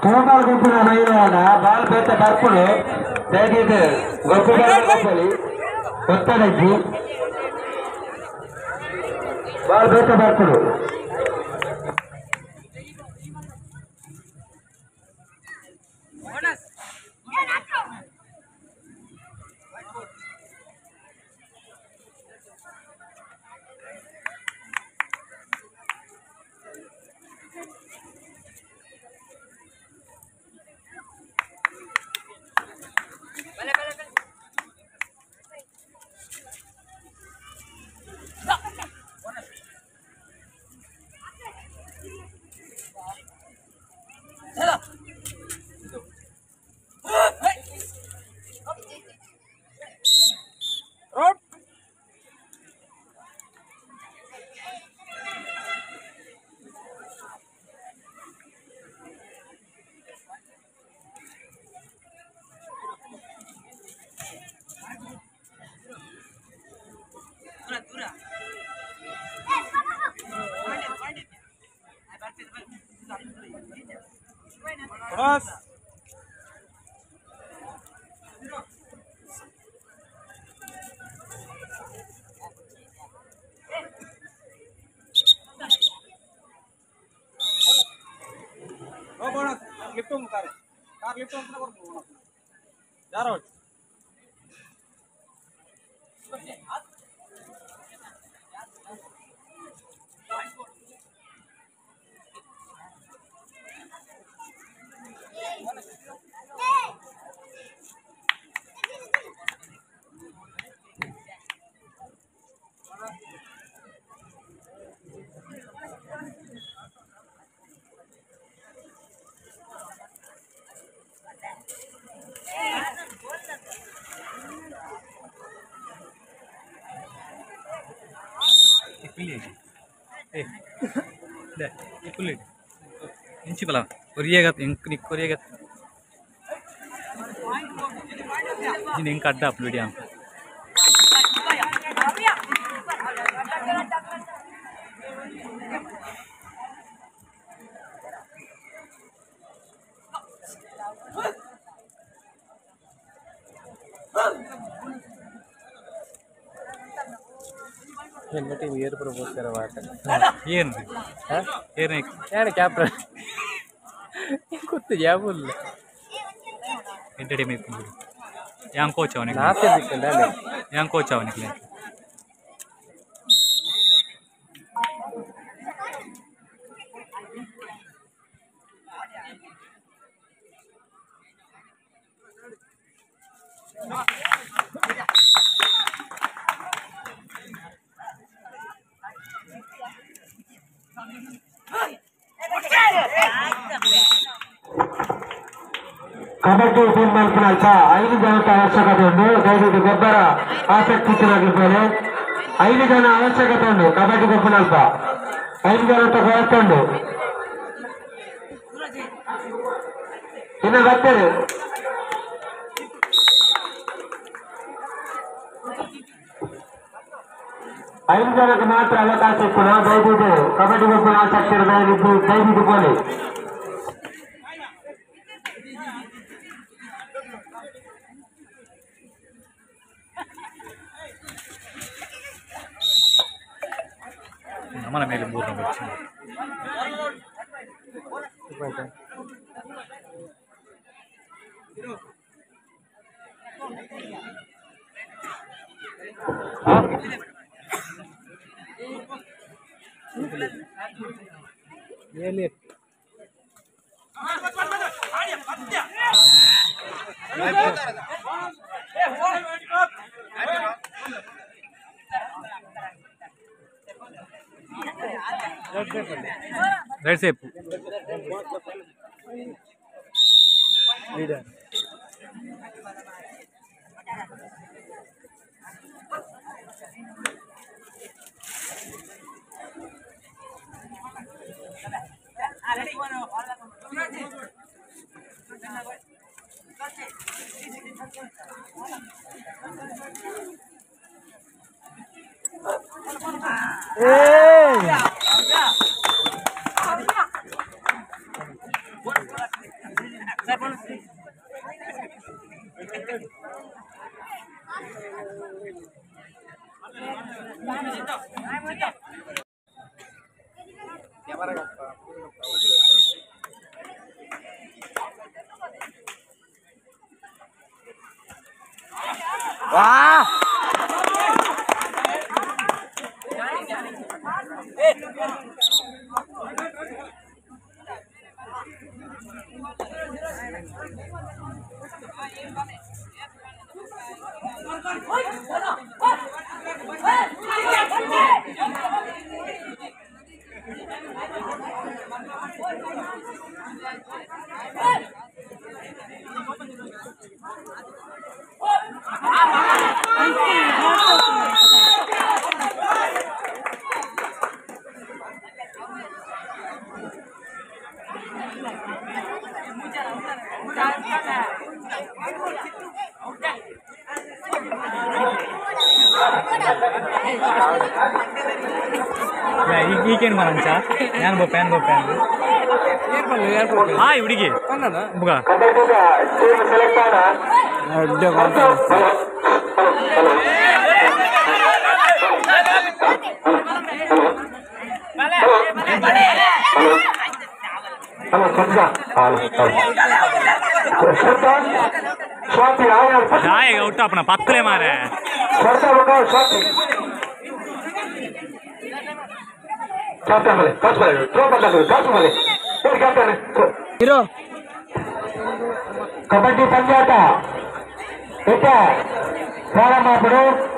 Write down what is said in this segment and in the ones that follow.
తోటలు గుంపున మైదాన బాల్ పెద్ద తరపులు దయచేసి గొప్పలి కొత్త దగ్గి బాల్ పెద్ద తరపులు इंचिपला कोरिएगा कोरिएगा इंक अड्डा अपलोड हेलमेट ईयर प्रपोज करवाट ಏನು ಏನಕ್ಕೆ ಯಾರು ಕ್ಯಾಪ್ರ ಗೊತ್ತು ಯಾವಲ್ಲ ಎಂಟರ್ಟೈನ್ಮೆಂಟ್ ಮಾಡ್ಬಿಡು yang coach ಅವನಿಗೆ ನಾಸೆ ಸಿಕ್ಕಲ್ಲ yang coach ಅವನಿಗೆ कबड्डी टीम मल्पना 5 जनता आवश्यकता दयచేసి గొబ్బర ఆసక్తి ఇచ్చినట్లయితే 5 జన आवश्यकता कबड्डी గొప్పనల్ప 5 జనతో కోరుతుండు చిన్న బట్టలు 5 ಜನಕ್ಕೆ ಮಾತ್ರ ಅವಕಾಶ ಇತ್ತು ದಯచేసి ಕಬಡ್ಡಿ ಗొప్పನ ಆಸಕ್ತಿ ದಯచేసి ಬೋಲಿ మన ಮೇಲೆ ಮೂರು ನಂಬರ್ రైట్ సేపు ಈಗೇನು ಮರಂಚ ನಾನು ಬೋಪ್ಯಾನ್ ಹಾಯ್ ಹುಡುಗಿ ಬುಗ ಔಟ್ अपना पत्तले मारे ಕಬಡ್ಡಿ ಪಂದ್ಯಾಟ ಪ್ರಾರಂಭ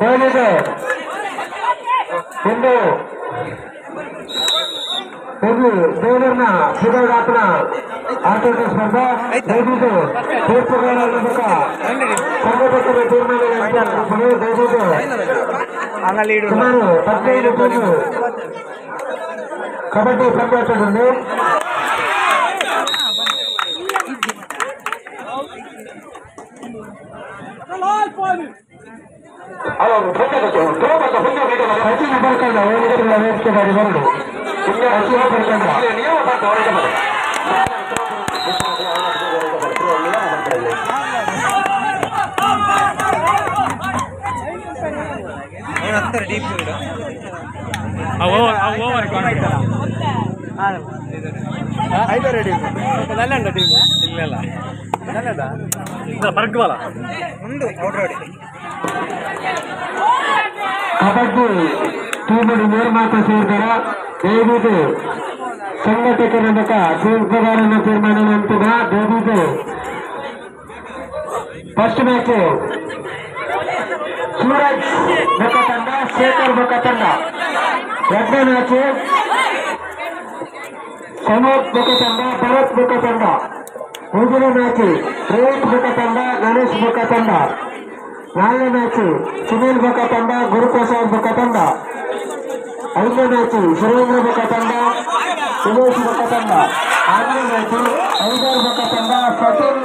ಹೇಳಿದೆ ಒಂದು ಬೇಲೂರಿನ ಶಿವರಾತ್ನ ಆಟೋಟ ಸ್ಪರ್ಧಾ ದಯವಿಟ್ಟು ತೀರ್ಪುಗಾರರ ಸಂಘಟಕರ ತೀರ್ಮಾನ ದಯವಿಟ್ಟು ಸುಮಾರು 15 ಟೀಮು ಕಬಡ್ಡಿ ಪಂದ್ಯಾಟದಲ್ಲಿ ಹೆಚ್ಚಿನ ಬರ್ಕಲ್ಲ ವೇದಿಕೆ ಮಾಡಿ ಬರಲು ಹೆಚ್ಚಿನ ಬರ್ಕಲ್ಲ ಕಬಡ್ಡಿ ಟೀಮಲ್ಲಿ ನಿರ್ಮಾತ ಸೇರಿದರ ದಯವಿಟ್ಟು ಸಂಘಟಕರ ಮೂಲಕ ತೀರ್ಪುಗಾರನ ತೀರ್ಮಾನ ನಂತರ ದಯವಿಟ್ಟು ಫಸ್ಟ್ ಮ್ಯಾಚ್ ಸೂರಜ್ ಮುಖ ತಂಡ ಶೇಖರ್ ಮುಖ ತಂಡ ಎರಡನೇ ಮ್ಯಾಚ್ ಸಮೋತ್ ಮುಖ ತಂಡ ಭರತ್ ಮುಖ ತಂಡ ಮೂರನೇ ಮ್ಯಾಚ್ ರೋಹಿತ್ ಮುಖ ತಂಡ ಗಣೇಶ್ ಮುಖ ತಂಡ ನಾಲ್ಕನೇ ಮ್ಯಾಚ್ ಸುನೀಲ್ ಮುಖ ತಂಡ ಗುರುಪ್ರಸಾದ್ ಮುಖ ತಂಡ ಐದನೇ ಮ್ಯಾಚ್ ಸುರೇಂದ್ರ ಮುಖ ತಂಡ ಸುರೇಶ್ ಮುಖ ತಂಡ ಆರನೇ ಮ್ಯಾಚ್ ಐದರ್ ಮುಖ ತಂಡ ಸಚಿನ್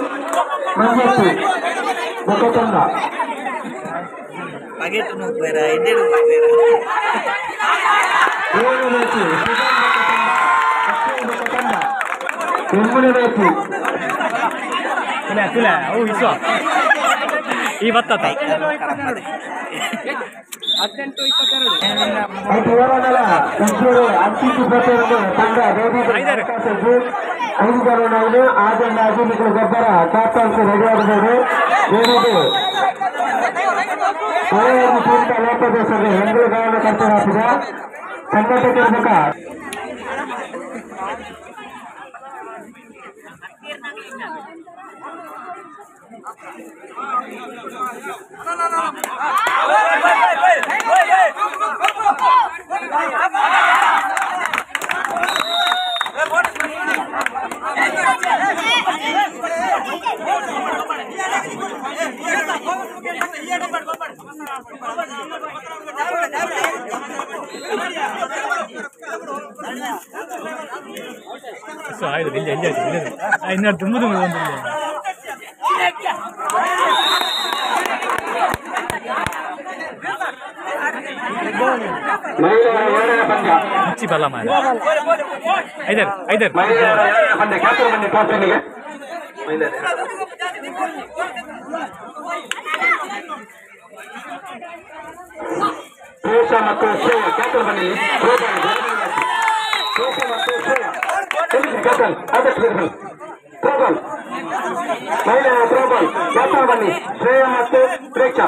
ಮಂಜೇಶ್ ಮುಖ ತಂಡ ಏಳನೇ ಮ್ಯಾಚ್ ಮುಖ ತಂಡ ಎಂಟನೇ ಮ್ಯಾಚ್ ಈ ಬತ್ತತ ಆಜನಿಗಳು ಗೊಬ್ಬರ ಕ್ಯಾಪ್ಟನ್ಸಿ ರೆಡಿಯಾಗಬಹುದು ಲೋಪದೇಶದಲ್ಲಿ ಹೆಂಗುಗಳನ್ನು ಖರ್ಚು ಹಾಕಿದ ಸಂಘಟಕರ ಮುಖ ಸೊ ಆಯ್ತು ಇಲ್ಲಿ ಇನ್ನು ತುಂಬ ಒಂದು ಹಚ್ಚಿ ಬಲ್ಲ ಮಾರ ಐದರ್ ಮಹಿಳೆಯ ಥ್ರೋಬಾಲ್ ಕ್ಯಾಪ್ಟನ್ ಬನ್ನಿ ಶ್ರೇಯ ಮತ್ತು ಪ್ರೇಕ್ಷಾ.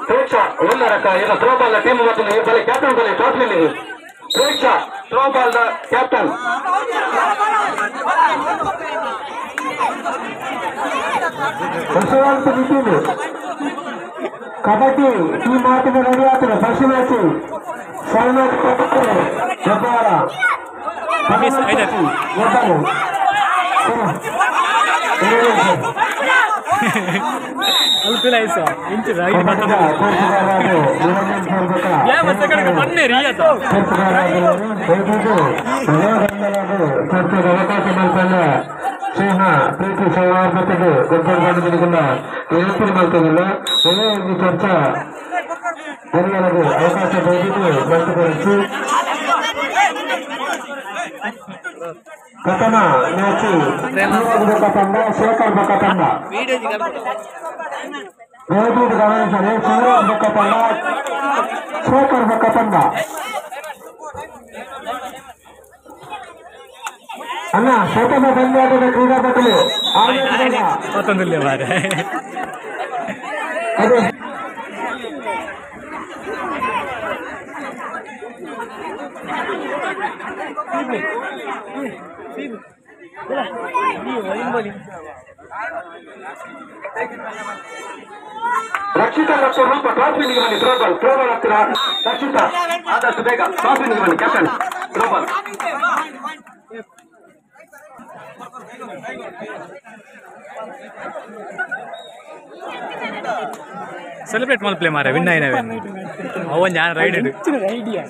ಪ್ರೇಕ್ಷಾ ಒಂದರಕ ಈಗ ಥ್ರೋಬಾಲ್ ನ ಟೀಮ್ ಮತ್ತು ಬಳಿ ಕ್ಯಾಪ್ಟನ್ ಬಳಿ ಟ್ರಾಫಿಯಲ್ಲಿ ಪ್ರೇಕ್ಷಾ ಥ್ರೋಬಾಲ್ ನ ಕ್ಯಾಪ್ಟನ್. ಯಶವಂತ ನಿತಿನ್ ಕಬಡ್ಡಿ ಈ ಮಾತಿನ ರೆಡಿ ಆಗ್ತದೆ. ಫಸ್ಟ್ ಮ್ಯಾಚ್ ಸೌನತ್ ಹೆಬ್ಬಾಳ ಅವಕಾಶ ಮಾಡ್ಕೊಂಡ ಸಿಂಹ ಪ್ರೀತಿ ಸೌಹಾರ್ದತೆಗೆ ಗೊಬ್ಬರಗೊಂಡಿಲ್ಲ ಏರ್ಪಡಿ ಮಾಡ್ತಿಲ್ಲ. ಒಳ್ಳೆ ಒಂದು ಚರ್ಚಾ ಎಲ್ಲರಿಗೂ ಅವಕಾಶ ದಯವಿಟ್ಟು ವ್ಯಕ್ತಪಡಿಸಿ ಕಥನ ಮ್ಯಾಚ್ ತಂಡ ಶೇಖರ್ ಬೊಕ್ಕ ತಂಡ ದಯವಿಟ್ಟು ಗಮನಿಸಲಿ. ಶಿವರಾಜ್ ಬೊಕ್ಕ ತಂಡ ಶೇಖರ್ ಬೊಕ್ಕ ತಂಡ. ಅಣ್ಣ ಶತಕ ಬಂದಾಟದ ಕ್ರೀಡಾಪಟುಗಳು ಅದೇ ರಕ್ಷಿತಾ ಮತ್ತು ರೂಪ ಟ್ರಾಫಿನಿಗೆ ಬನ್ನಿ. ಥ್ರೋಬಾಲ್ ಹತ್ತಿರ ರಕ್ಷಿತಾ ಆದಷ್ಟು ಬೇಗ ಟ್ರಾಫಿನಿಗೆ ಬನ್ನಿ. Captain throwball. ಸೆಲೆಬ್ರೇಟ್ ಮಾಡಿ ಪ್ಲೇ ಮಾರ ವಿನ್ ಆಯ್ನವೆ ಅವನ್ ഞാൻ റൈഡ് ഇട്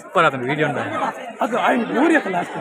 സൂപ്പർ ആയിരുന്നു വീഡിയോ ഉണ്ട് അത് ആ ഊരിയല്ല ലാസ്റ്റ്